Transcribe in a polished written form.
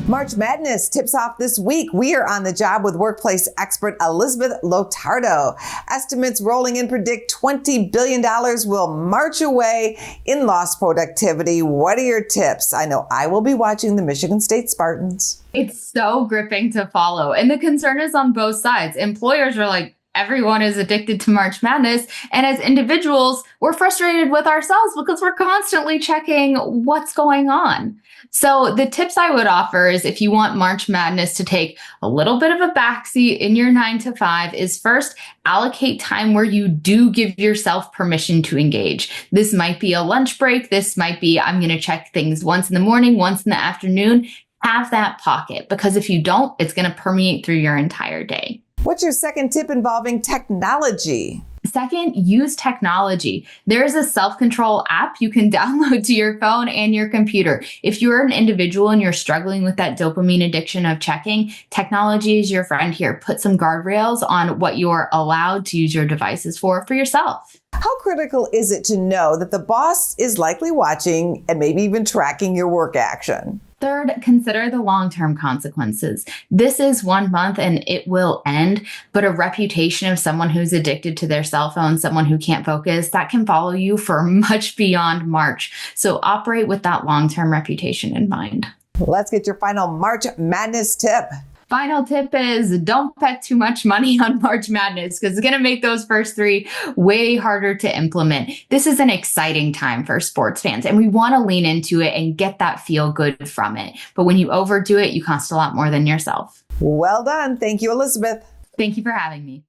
March Madness tips off this week. We are on the job with workplace expert Elizabeth Lotardo. Estimates rolling in predict $20 billion will march away in lost productivity. What are your tips? I know I will be watching the Michigan State Spartans. It's so gripping to follow. And the concern is on both sides. Employers are like, everyone is addicted to March Madness. And as individuals, we're frustrated with ourselves because we're constantly checking what's going on. So the tips I would offer is if you want March Madness to take a little bit of a backseat in your 9 to 5 is first allocate time where you do give yourself permission to engage. This might be a lunch break. This might be, I'm going to check things once in the morning, once in the afternoon. Have that pocket, because if you don't, it's going to permeate through your entire day. What's your second tip involving technology? Second, use technology. There's a self-control app you can download to your phone and your computer. If you're an individual and you're struggling with that dopamine addiction of checking, technology is your friend here. Put some guardrails on what you're allowed to use your devices for yourself. How critical is it to know that the boss is likely watching and maybe even tracking your work action? Third, consider the long-term consequences. This is 1 month and it will end, but a reputation of someone who's addicted to their cell phone, someone who can't focus, that can follow you for much beyond March. So operate with that long-term reputation in mind. Let's get your final March Madness tip. Final tip is don't bet too much money on March Madness because it's going to make those first 3 way harder to implement. This is an exciting time for sports fans and we want to lean into it and get that feel good from it. But when you overdo it, you cost a lot more than yourself. Well done. Thank you, Elizabeth. Thank you for having me.